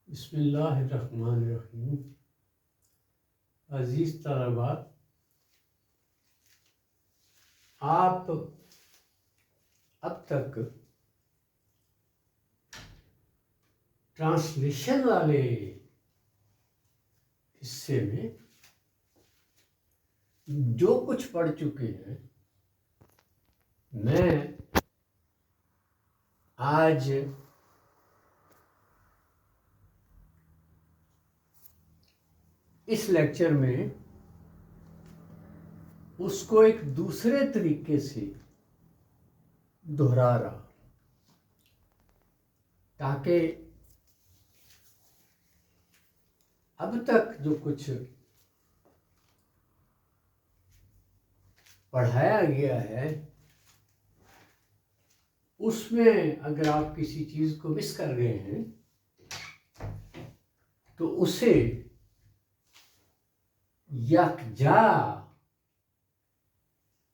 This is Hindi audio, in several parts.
बिस्मिल्लाहिर्रहमानिर्रहीम। अजीज़ तलबा, आप अब तक ट्रांसलेशन वाले हिस्से में जो कुछ पढ़ चुके हैं, मैं आज इस लेक्चर में उसको एक दूसरे तरीके से दोहरा रहा, ताकि अब तक जो कुछ पढ़ाया गया है उसमें अगर आप किसी चीज़ को मिस कर गए हैं तो उसे यकजा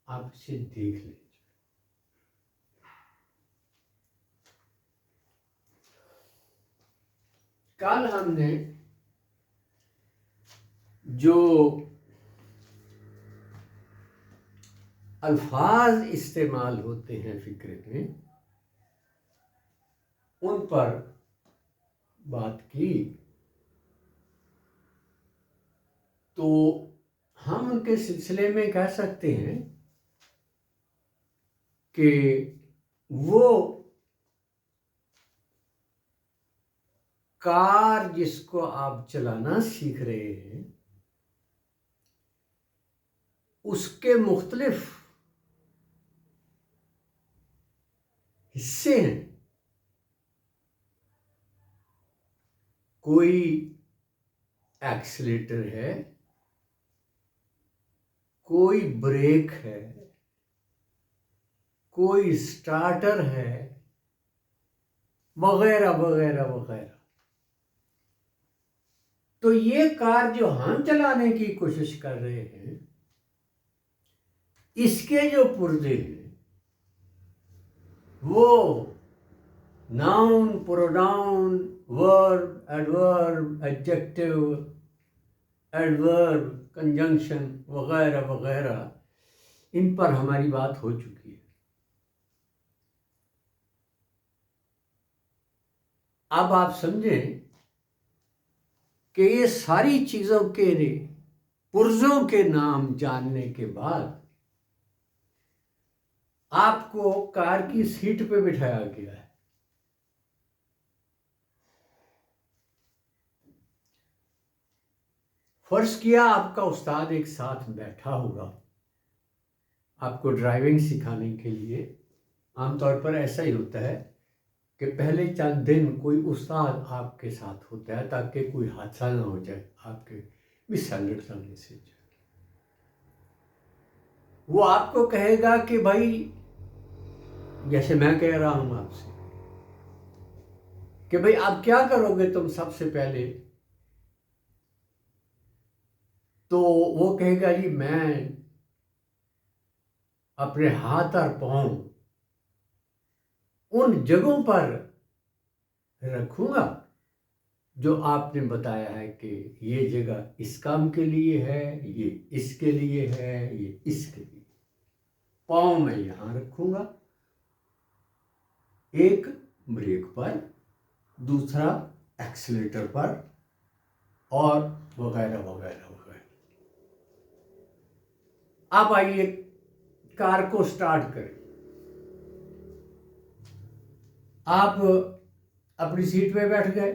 आप इसे देख लीजिए। कल हमने जो अल्फाज इस्तेमाल होते हैं फिक्र में, उन पर बात की, तो हम उनके सिलसिले में कह सकते हैं कि वो कार जिसको आप चलाना सीख रहे हैं उसके मुख्तलिफ हिस्से हैं। कोई एक्सीलेटर है, कोई ब्रेक है, कोई स्टार्टर है, वगैरह वगैरह वगैरह। तो ये कार जो हम चलाने की कोशिश कर रहे हैं, इसके जो पुर्जे हैं वो noun, pronoun, verb, adverb, adjective, adverb, conjunction वगैरह वगैरह, इन पर हमारी बात हो चुकी है। अब आप समझें कि ये सारी चीज़ों के पुर्जों के नाम जानने के बाद आपको कार की सीट पे बिठाया गया है। फर्ज किया आपका उस्ताद एक साथ बैठा होगा आपको ड्राइविंग सिखाने के लिए। आमतौर पर ऐसा ही होता है कि पहले चंद दिन कोई उस्ताद आपके साथ होता है ताकि कोई हादसा ना हो जाए, आपके मिसअंडरस्टैंडिंग से। वो आपको कहेगा कि भाई, जैसे मैं कह रहा हूं आपसे कि भाई आप क्या करोगे तुम सबसे पहले, तो वो कहेगा जी मैं अपने हाथ और पांव उन जगहों पर रखूंगा जो आपने बताया है कि ये जगह इस काम के लिए है, ये इसके लिए है, ये इसके लिए। पांव मैं यहां रखूंगा, एक ब्रेक पर, दूसरा एक्सीलेटर पर, और वगैरह वगैरह वगैरह। आप आइए कार को स्टार्ट करें। आप अपनी सीट पे बैठ गए,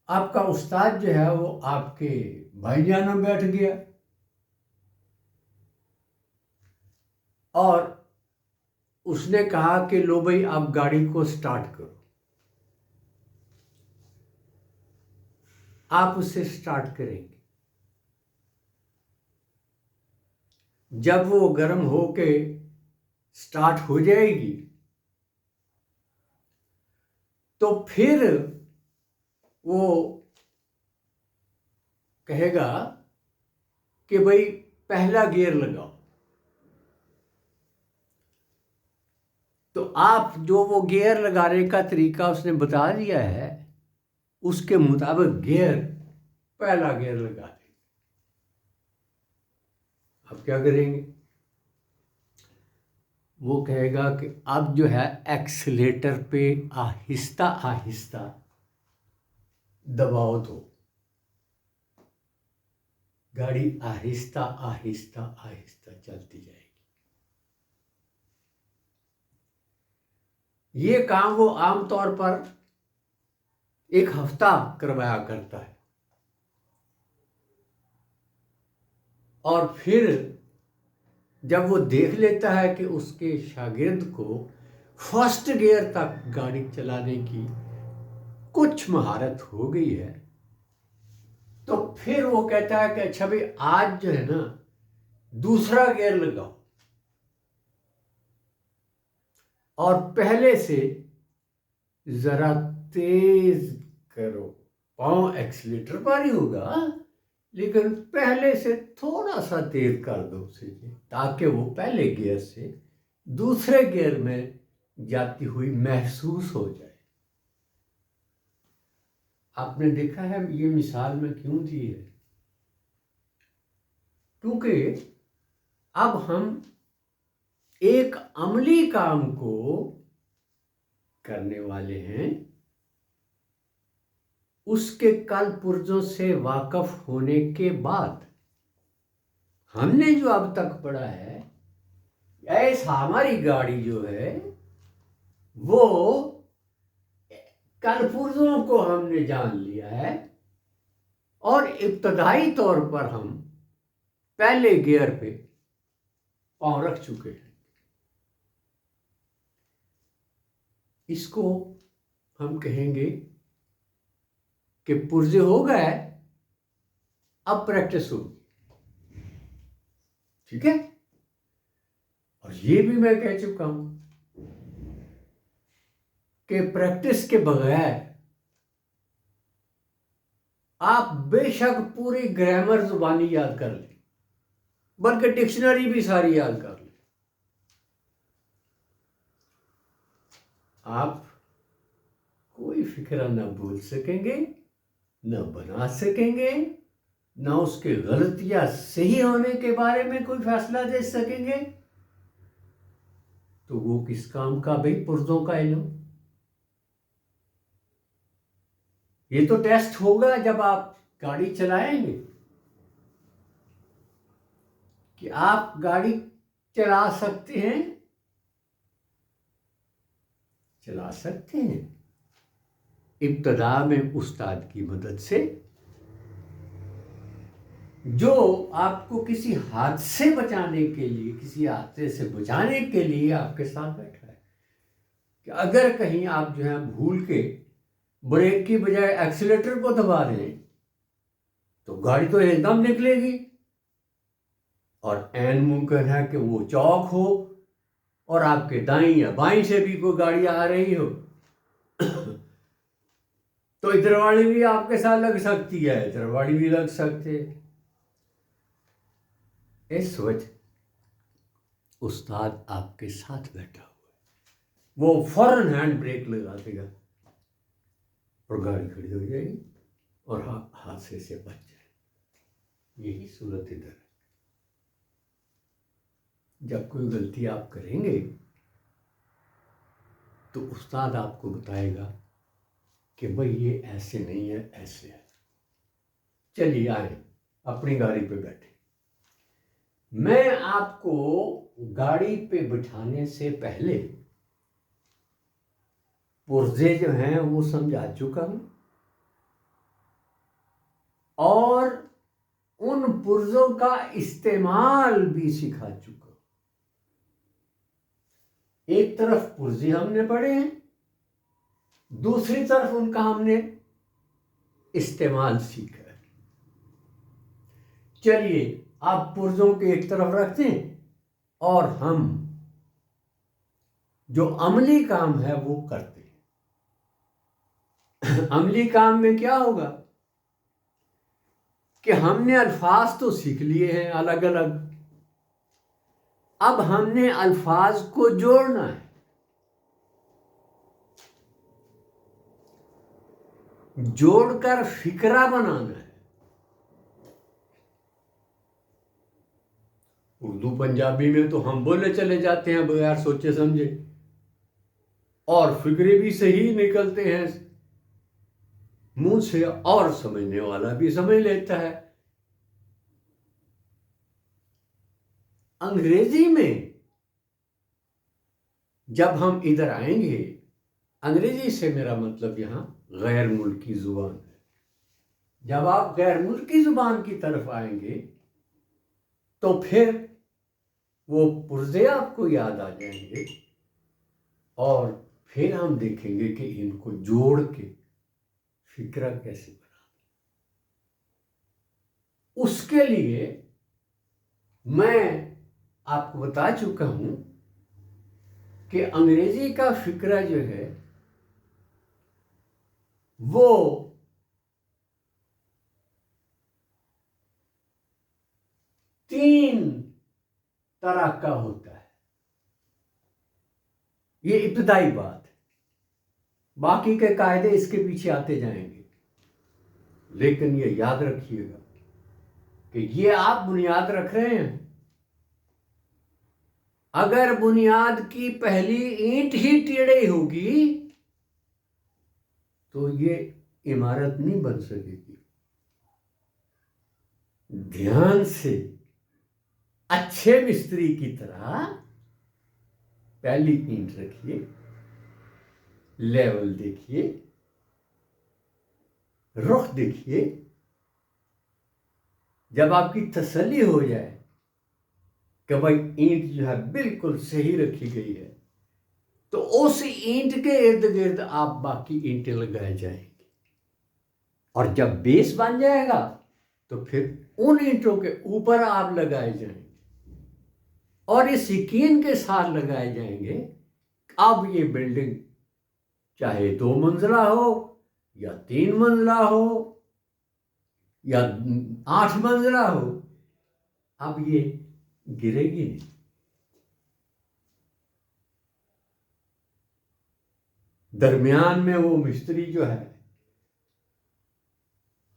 आपका उस्ताद जो है वो आपके भाईजान में बैठ गया और उसने कहा कि लो भाई आप गाड़ी को स्टार्ट करो। आप उसे स्टार्ट करेंगे। जब वो गर्म होके स्टार्ट हो जाएगी तो फिर वो कहेगा कि भाई पहला गियर लगाओ। तो आप जो वो गियर लगाने का तरीका उसने बता दिया है, उसके मुताबिक गियर, पहला गियर लगा देंगे। अब क्या करेंगे, वो कहेगा कि अब जो है एक्सीलेटर पे आहिस्ता आहिस्ता दबाव दो। गाड़ी आहिस्ता आहिस्ता आहिस्ता चलती जाएगी। ये काम वो आमतौर पर 1 हफ्ता करवाया करता है, और फिर जब वो देख लेता है कि उसके शागिर्द को फर्स्ट गियर तक गाड़ी चलाने की कुछ महारत हो गई है, तो फिर वो कहता है कि अच्छा भाई आज जो है ना दूसरा गियर लगाओ और पहले से जरा तेज करो। पांव एक्सीलेटर पर ही होगा, लेकिन पहले से थोड़ा सा तेज कर दो उसे, ताकि वो पहले गियर से दूसरे गियर में जाती हुई महसूस हो जाए। आपने देखा है ये मिसाल में क्यों दी है, क्योंकि अब हम एक अमली काम को करने वाले हैं। उसके कल पुर्जों से वाकफ होने के बाद हमने जो अब तक पढ़ा है, ऐसा हमारी गाड़ी जो है वो कल पुर्जों को हमने जान लिया है, और इब्तदाई तौर पर हम पहले गियर पे पांव रख चुके हैं। इसको हम कहेंगे कि पुर्जे हो गए, अब प्रैक्टिस होगी। ठीक है, और ये भी मैं कह चुका हूं कि प्रैक्टिस के बगैर आप बेशक पूरी ग्रामर जुबानी याद कर लें, बल्कि डिक्शनरी भी सारी याद कर लें, आप कोई फिक्र न भूल सकेंगे, न बना सकेंगे, न उसके गलत या सही होने के बारे में कोई फैसला दे सकेंगे। तो वो किस काम का भाई, पुर्जों का इल्म। ये तो टेस्ट होगा जब आप गाड़ी चलाएंगे कि आप गाड़ी चला सकते हैं, चला सकते हैं। इब्तदा में उस्ताद की मदद से, जो आपको किसी हादसे बचाने के लिए, किसी हादसे से बचाने के लिए आपके साथ बैठा है, कि अगर कहीं आप जो है भूल के ब्रेक की बजाय एक्सीलेटर को दबा दें तो गाड़ी तो एकदम निकलेगी, और ऐन मुमकिन है कि वो चौक हो और आपके दाईं या बाईं से भी कोई गाड़ी आ रही हो तो इधर वाली भी आपके साथ लग सकती है, इधर वाली भी लग सकते हैं। इस वजह उस्ताद आपके साथ बैठा हुआ है, वो फौरन हैंड ब्रेक लगा देगा और गाड़ी खड़ी हो जाएगी और हादसे से बच जाए। यही सूरत इधर है। जब कोई गलती आप करेंगे तो उस्ताद आपको बताएगा कि भाई ये ऐसे नहीं है, ऐसे है। चलिए आए, अपनी गाड़ी पे बैठे। मैं आपको गाड़ी पे बिठाने से पहले पुर्जे जो हैं वो समझा चुका हूं, और उन पुर्जों का इस्तेमाल भी सिखा चुका हूं। एक तरफ पुर्जे हमने पढ़े हैं, दूसरी तरफ उनका हमने इस्तेमाल सीखा है। चलिए आप पुर्जों के एक तरफ रखते हैं और हम जो अमली काम है वो करते हैं। अमली काम में क्या होगा कि हमने अल्फाज तो सीख लिए हैं अलग अलग, अब हमने अल्फाज को जोड़ना है। जोड़कर फिक्रा बनाना है। उर्दू पंजाबी में तो हम बोले चले जाते हैं बगैर सोचे समझे, और फिक्रे भी सही निकलते हैं मुंह से, और समझने वाला भी समझ लेता है। अंग्रेजी में जब हम इधर आएंगे, अंग्रेजी से मेरा मतलब यहां गैर मुल्की जुबान है। जब आप गैर मुल्की जुबान की तरफ आएंगे तो फिर वो पुर्जे आपको याद आ जाएंगे, और फिर हम देखेंगे कि इनको जोड़ के फिक्रा कैसे बना। उसके लिए मैं आपको बता चुका हूं कि अंग्रेजी का फिक्रा जो है वो 3 तरह का होता है। ये इब्तदाई बात है, बाकी के कायदे इसके पीछे आते जाएंगे, लेकिन ये याद रखिएगा कि ये आप बुनियाद रख रहे हैं। अगर बुनियाद की पहली ईंट ही टेढ़ी होगी तो ये इमारत नहीं बन सकेगी। ध्यान से अच्छे मिस्त्री की तरह पहली ईंट रखिए, लेवल देखिए, रुख देखिए। जब आपकी तसल्ली हो जाए कि भाई ईंट जो है बिल्कुल सही रखी गई है, तो उस ईंट के इर्द गिर्द आप बाकी ईंटें लगाए जाएंगे, और जब बेस बन जाएगा तो फिर उन ईंटों के ऊपर आप लगाए जाएंगे, और इस यकीन के साथ लगाए जाएंगे अब ये बिल्डिंग चाहे 2 मंजिला हो या 3 मंजिला हो या 8 मंजिला हो, अब ये गिरेगी नहीं। दरमियान में वो मिस्त्री जो है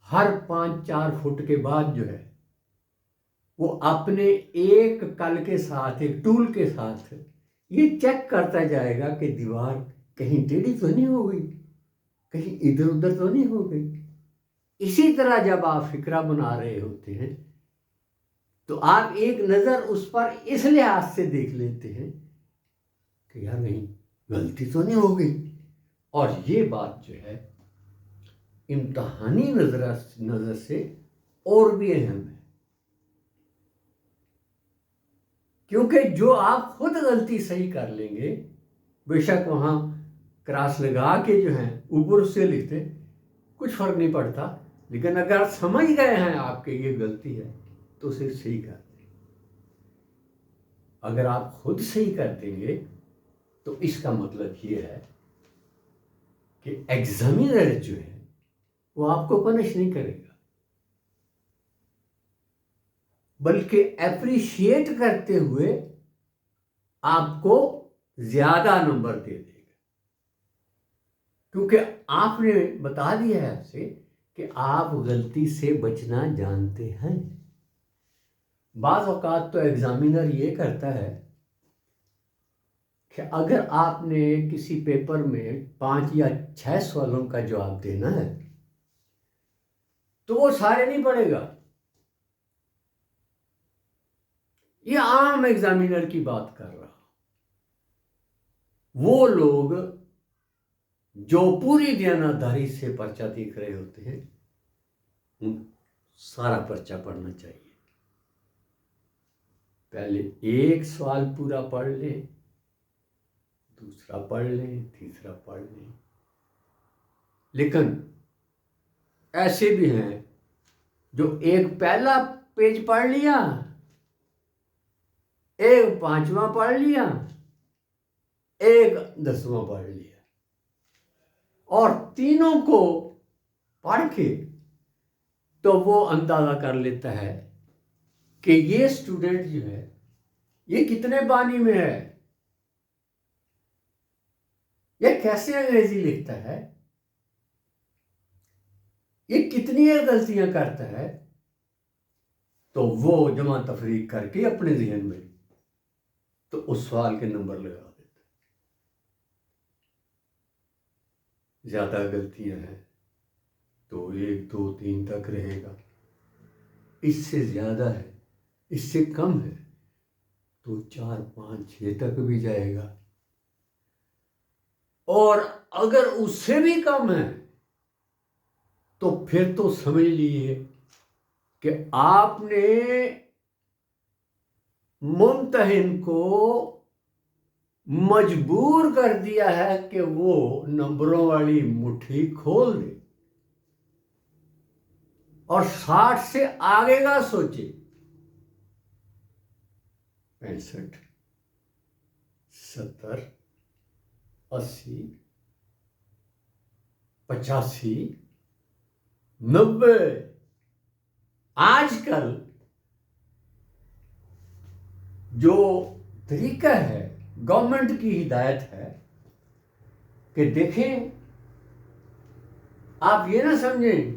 हर 5-4 फुट के बाद जो है वो अपने एक कल के साथ, एक टूल के साथ ये चेक करता जाएगा कि दीवार कहीं टेढ़ी तो नहीं हो गई, कहीं इधर उधर तो नहीं हो गई। इसी तरह जब आप फिक्रा बना रहे होते हैं तो आप एक नज़र उस पर इस लिहाज से देख लेते हैं कि यार नहीं गलती तो नहीं हो गई। और ये बात जो है इम्तहानी नज़र से और भी अहम है, क्योंकि जो आप खुद गलती सही कर लेंगे, बेशक वहाँ क्रॉस लगा के जो है ऊपर से लिखते कुछ फर्क नहीं पड़ता, लेकिन अगर समझ गए हैं आपके ये गलती है तो उसे सही कर दें। अगर आप खुद सही कर देंगे तो इसका मतलब ये है कि एग्जामिनर जो है वो आपको पनिश नहीं करेगा, बल्कि अप्रिशिएट करते हुए आपको ज्यादा नंबर दे देगा, क्योंकि आपने बता दिया है आपसे कि आप गलती से बचना जानते हैं। बाज़ औक़ात तो एग्जामिनर ये करता है कि अगर आपने किसी पेपर में 5 या 6 सवालों का जवाब देना है तो वो सारे नहीं पढ़ेगा। ये आम एग्जामिनर की बात कर रहा। वो लोग जो पूरी दयानतदारी से पर्चा देख रहे होते हैं उन सारा पर्चा पढ़ना चाहिए। पहले एक सवाल पूरा पढ़ लें, दूसरा पढ़ लें, तीसरा पढ़ लें। लेकिन ऐसे भी हैं जो एक पहला पेज पढ़ लिया, एक 5वां पढ़ लिया, एक 10वां पढ़ लिया, और तीनों को पढ़ के तो वो अंदाजा कर लेता है कि ये स्टूडेंट जो है ये कितने बानी में है, ये कैसे अंग्रेजी लिखता है। ये कितनी गलतियां करता है, तो वो जमा तफरीक करके अपने जहन में तो उस सवाल के नंबर लगा देता है। ज्यादा गलतियां हैं तो 1 2 3 तक रहेगा, इससे ज्यादा है, इससे कम है तो 4 5 6 तक भी जाएगा, और अगर उससे भी कम है तो फिर तो समझ लीजिए कि आपने मुम्तहिन को मजबूर कर दिया है कि वो नंबरों वाली मुट्ठी खोल दे और 60 से आगे का सोचे। 65 70 80 85 90। आजकल जो तरीका है, गवर्नमेंट की हिदायत है कि देखें, आप ये ना समझें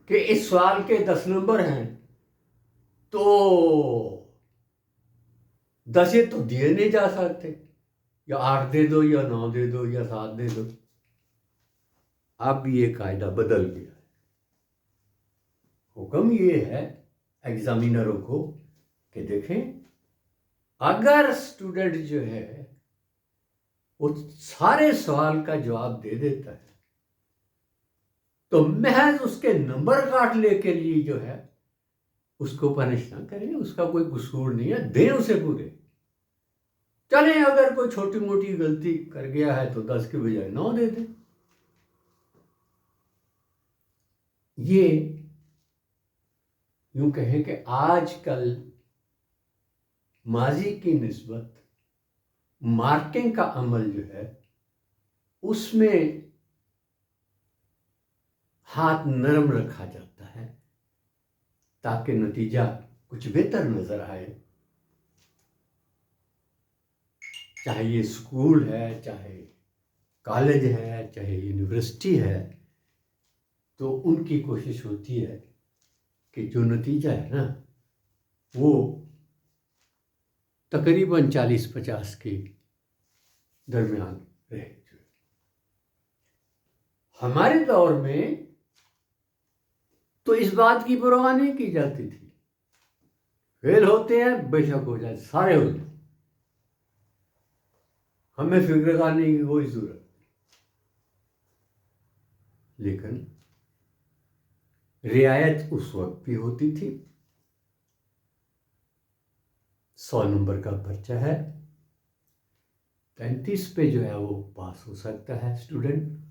कि इस सवाल के 10 नंबर हैं तो 10 तो दिए नहीं जा सकते, या 8 दे दो या 9 दे दो या 7 दे दो। अब ये कायदा बदल गया है। हुक्म ये है एग्जामिनरों को कि देखें, अगर स्टूडेंट जो है वो सारे सवाल का जवाब दे देता है तो महज उसके नंबर काटने के लिए जो है उसको पनिश ना करें, उसका कोई कसूर नहीं है, दें उसे पूरे। चले अगर कोई छोटी मोटी गलती कर गया है तो 10 के बजाय 9 दे दें। ये यूं कहें कि आजकल माजी की निस्बत मार्किंग का अमल जो है उसमें हाथ नरम रखा जाता है ताकि नतीजा कुछ बेहतर नजर आए। चाहे ये स्कूल है, चाहे कॉलेज है, चाहे यूनिवर्सिटी है, तो उनकी कोशिश होती है कि जो नतीजा है ना वो तकरीबन 40-50 के दरमियान रहे। हमारे दौर में तो इस बात की परवाह नहीं की जाती थी, फेल होते हैं बेशक हो जाए, सारे हो जाए, हमें फिक्र करने की कोई जरूरत। लेकिन रियायत उस वक्त भी होती थी। 100 नंबर का पर्चा है, 35 पे जो है वो पास हो सकता है स्टूडेंट,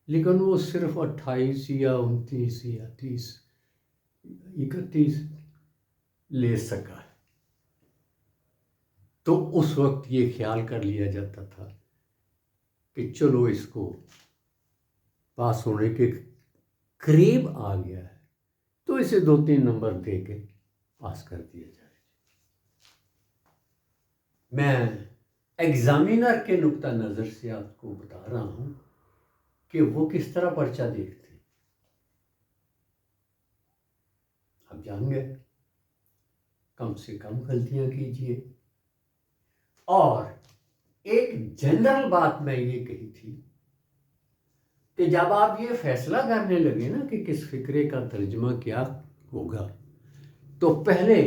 लेकिन वो सिर्फ 28 या 29 या 30 31 ले सका है। तो उस वक्त ये ख्याल कर लिया जाता था कि चलो इसको पास होने के करीब आ गया है तो इसे 2-3 नंबर दे के पास कर दिया जाए। मैं एग्जामिनर के नुक्ता नज़र से आपको बता रहा हूं कि वो किस तरह पर्चा देखते। आप जान गए, कम से कम गलतियां कीजिए। और एक जनरल बात मैं ये कही थी कि जब आप ये फैसला करने लगे ना कि किस फिक्रे का तर्जुमा क्या होगा, तो पहले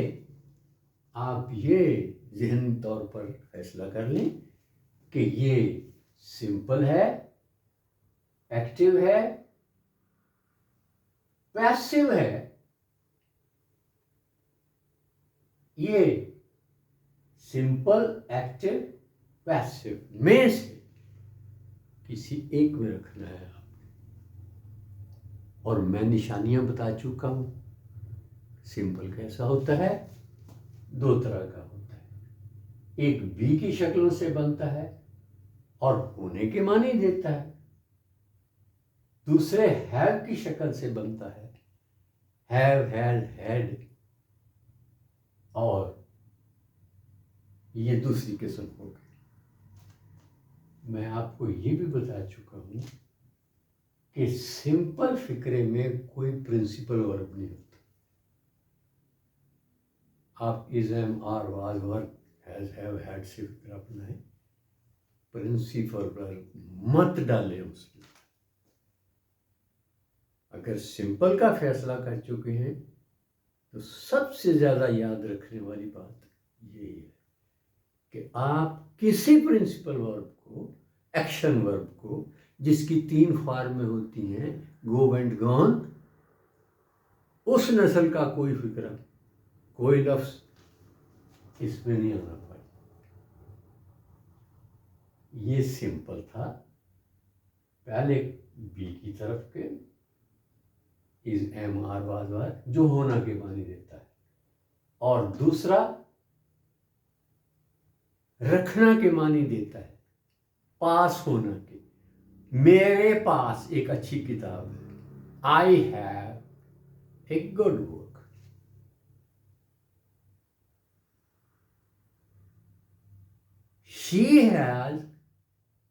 आप ये ज़हनी तौर पर फैसला कर लें कि ये सिंपल है, एक्टिव है, पैसिव है। ये सिंपल, एक्टिव, पैसिव में से किसी एक में रखना है आपने। और मैं निशानियां बता चुका हूं। सिंपल कैसा होता है? 2 तरह का होता है, एक बी की शक्लों से बनता है और होने के मानी देता है, दूसरे हैव की शक्ल से बनता है, हैव, हैड, हैड, और ये दूसरी किस्म होगी। मैं आपको ये भी बता चुका हूं कि सिंपल फिक्रे में कोई प्रिंसिपल वर्ब नहीं होता। आप is, am, are, was, were, has, have, had से फिक्रा बनाए, प्रिंसिपल वर्ब मत डालें उसमें। अगर सिंपल का फैसला कर चुके हैं तो सबसे ज़्यादा याद रखने वाली बात यही है कि आप किसी प्रिंसिपल वर्ब को, एक्शन वर्ब को, जिसकी 3 फॉर्म में होती हैं, गो, वेंट, गॉन, उस नस्ल का कोई फिक्रा, कोई लफ्ज इसमें नहीं आना पाए। ये सिंपल था, पहले बी की तरफ के इज, एम, आर, वाज, वर जो होना के मानी देता है, और दूसरा रखना के मानी देता है, पास होना के। मेरे पास एक अच्छी किताब है, I have a good book. She has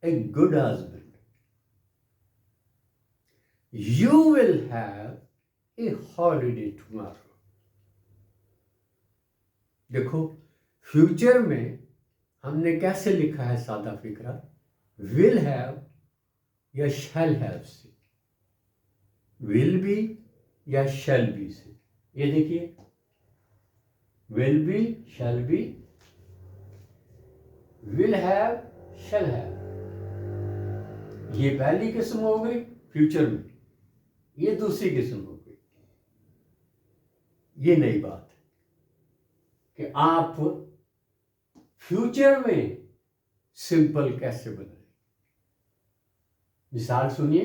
a good husband. You will have a holiday tomorrow. देखो, फ्यूचर में हमने कैसे लिखा है सादा फिक्रा, विल हैव या शैल हैव से, विल बी या शैल बी से। ये देखिए, will be, shall be, will have, shall have, ये पहली किस्म हो गई फ्यूचर में, ये दूसरी किस्म हो गई। ये नई बात है कि आप फ्यूचर में सिंपल कैसे बनाए। मिसाल सुनिए,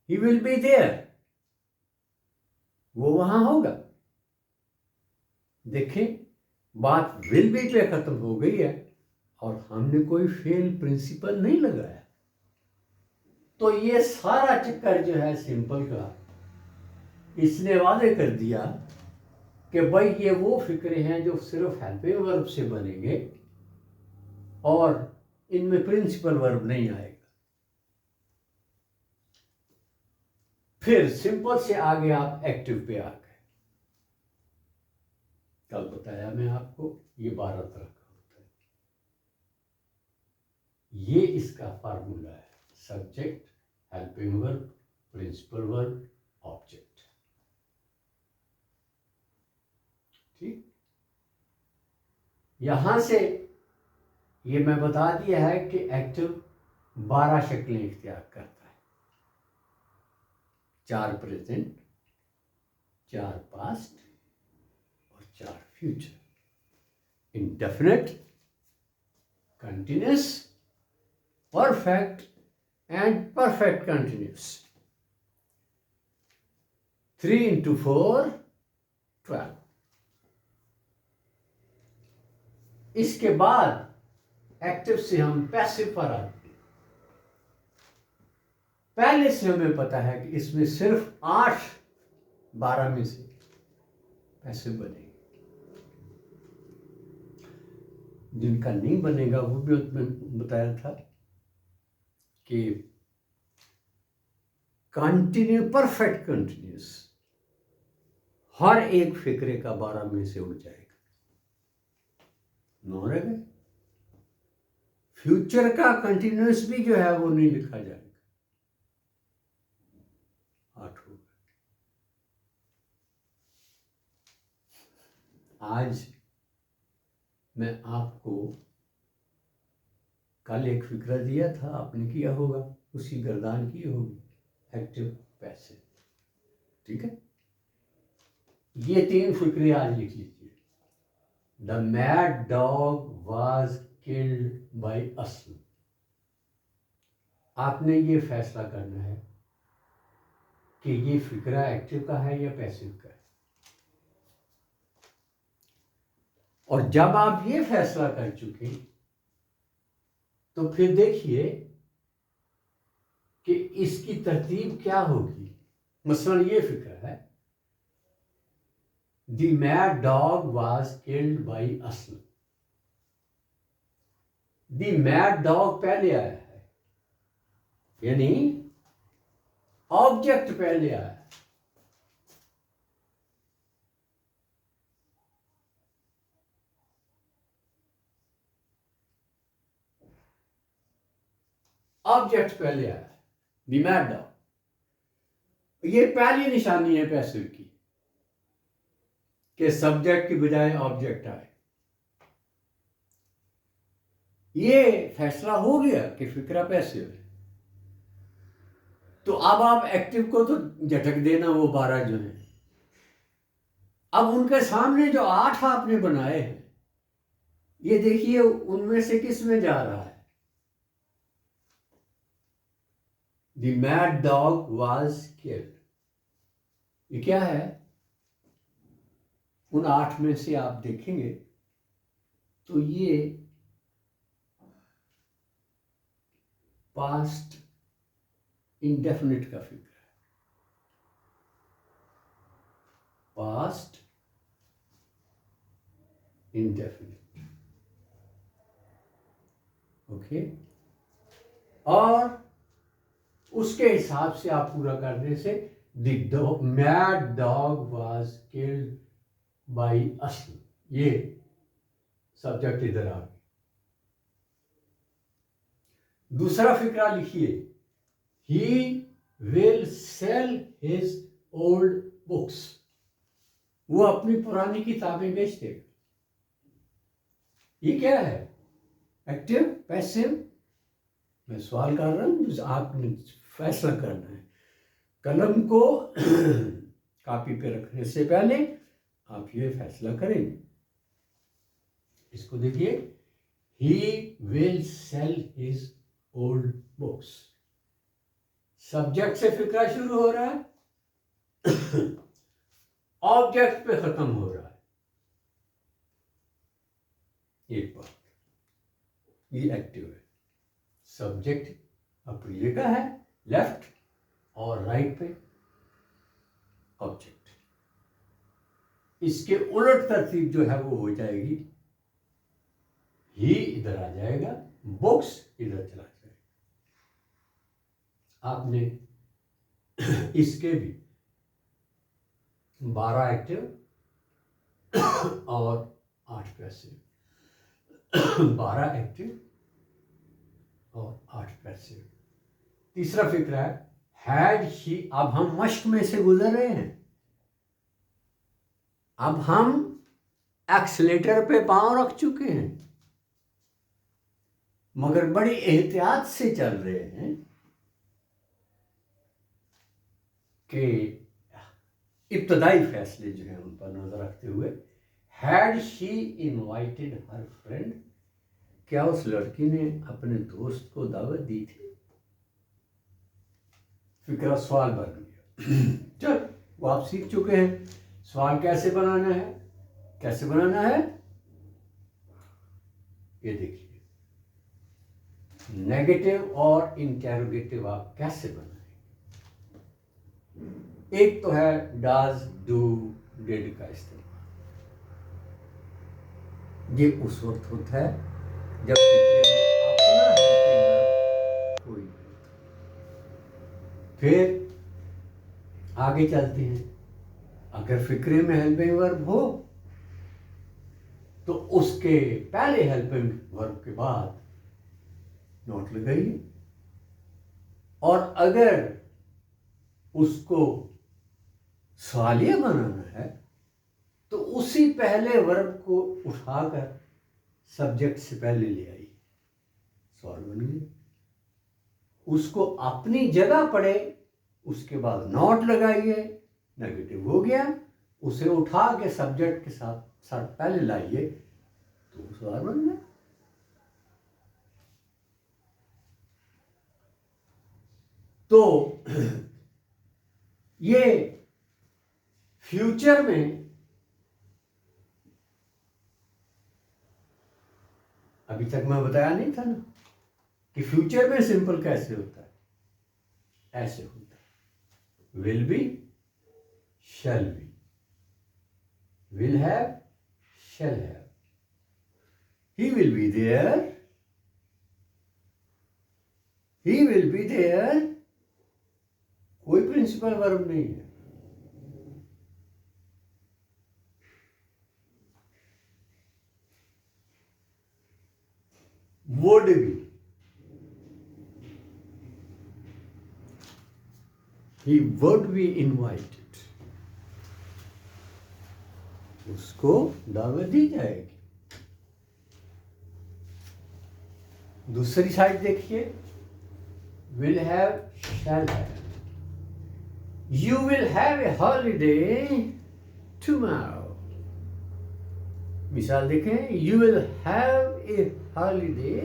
ही विल बी देयर, वो वहां होगा। देखें, बात विल बी पे खत्म हो गई है और हमने कोई फेल प्रिंसिपल नहीं लगाया। तो ये सारा चक्कर जो है सिंपल का, इसने वादे कर दिया कि भाई ये वो फिक्रे हैं जो सिर्फ हेल्पिंग वर्ब से बनेंगे और इनमें प्रिंसिपल वर्ब नहीं आएगा। फिर सिंपल से आगे आप एक्टिव पे आ गए। कल बताया मैं आपको, ये 12 तरह का होता है। ये इसका फार्मूला है, subject, helping verb, principal verb, object. ठीक, यहां से ये मैं बता दिया है कि एक्टिव 12 शक्लें इख्तियार करता है, 4 प्रेजेंट, 4 पास्ट और 4 future. Indefinite, continuous, perfect and perfect continuous. 3 into 4, 12। इसके बाद एक्टिव से हम पैसिव पर आते हैं। पहले से हमें पता है कि इसमें सिर्फ 8 12 में से पैसिव बनेंगे, जिनका नहीं बनेगा वो भी उसमें बताया था कि कंटिन्यू, परफेक्ट कंटिन्यूस, हर एक फिक्रे का 12 में से उड़ जाएगा, 9 रह गए। फ्यूचर का कंटिन्यूस भी जो है वो नहीं लिखा जाएगा, 8 हो गए। आज मैं आपको कल एक फिक्रा दिया था, आपने किया होगा, उसी गर्दान की होगी, एक्टिव, पैसिव। ठीक है, ये 3 फिक्रे आज लिख लीजिए। The mad dog was killed by Aslam. आपने ये फैसला करना है कि ये फिक्रा एक्टिव का है या पैसिव का है। और जब आप ये फैसला कर चुके तो फिर देखिए कि इसकी तरतीब क्या होगी। मसलन ये फिक्र है, the mad dog was killed by Aslam. The mad dog पहले आया है, यानी ऑब्जेक्ट पहले आया। ऑब्जेक्ट पहले आया, द मैड डॉग। ये पहली निशानी है पैसिव की कि सब्जेक्ट की बजाय ऑब्जेक्ट आए। ये फैसला हो गया कि फिक्रा पैसिव है, तो अब आप एक्टिव को तो झटक देना वो 12 जो है। अब उनके सामने जो 8 आपने बनाए हैं, ये देखिए उनमें से किस में जा रहा है। The mad dog was killed। ये क्या है? उन 8 में से आप देखेंगे तो ये पास्ट इंडेफिनिट का फिक्र है। Past indefinite, okay. और उसके हिसाब से आप पूरा करने से the mad dog was killed by असल, ये सब्जेक्ट इधर आ गया। दूसरा फिक्रा लिखिए, he will sell his old books. वो अपनी पुरानी किताबें बेच देगा। ये क्या है? Active passive? मैं सवाल कर रहा हूं, आपने फैसला करना है। कलम को कॉपी पे रखने से पहले आप ये फैसला करेंगे। इसको देखिए, he will sell his old books. Subject से फिक्रा शुरू हो रहा है, ऑब्जेक्ट पे खत्म हो रहा है। एक बात, ये एक्टिव है। सब्जेक्ट अपनी जगह है लेफ्ट, और राइट पे ऑब्जेक्ट। इसके उलट तरतीब जो है वो हो जाएगी, ही इधर आ जाएगा, बुक्स इधर चला जाएगा। आपने इसके भी 12 एक्टिव और 8 पैसिव। 12 एक्टिव और 8 पैसिव। तीसरा फिक्रा है, हैड शी। अब हम मश्क में से गुजर रहे हैं। अब हम एक्सीलेटर पे पांव रख चुके हैं, मगर बड़ी एहतियात से चल रहे हैं कि इब्तदाई फैसले जो हैं उन पर नजर रखते हुए, had she invited her friend. क्या उस लड़की ने अपने दोस्त को दावत दी थी? फिक्रा सवाल बन गया। चल, वो आप सीख चुके हैं सवाल कैसे बनाना है। कैसे बनाना है ये देखिए, नेगेटिव और इंटेरोगेटिव आप कैसे बनाएंगे। एक तो है डज, डू, डिड का इस्तेमाल। ये उस वक्त होता है जब अपना हेल्पिंग कोई। फिर आगे चलते हैं, अगर फिक्रे में हेल्पिंग वर्ब हो तो उसके पहले हेल्पिंग वर्ब के बाद नोट लगाइए, और अगर उसको सवालिया बनाना है तो उसी पहले वर्ब को उठाकर सब्जेक्ट से पहले ले आइए, सवाल बन गया। उसको अपनी जगह पड़े, उसके बाद नॉट लगाइए, नेगेटिव हो गया। उसे उठा के सब्जेक्ट के साथ पहले लाइए तो सवाल बन गया। तो ये फ्यूचर में, अभी तक मैं बताया नहीं था ना कि फ्यूचर में सिंपल कैसे होता है। ऐसे होता है, will be, shall be, will have, shall have, he will be there, he will be there, कोई प्रिंसिपल वर्ब नहीं है। Would be, he would be invited, उसको दावत दी जाएगी। दूसरी साइड देखिए, will have, shall have, you will have a holiday tomorrow। मिसाल देखें, you will have a holiday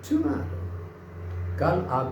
tomorrow, कल आप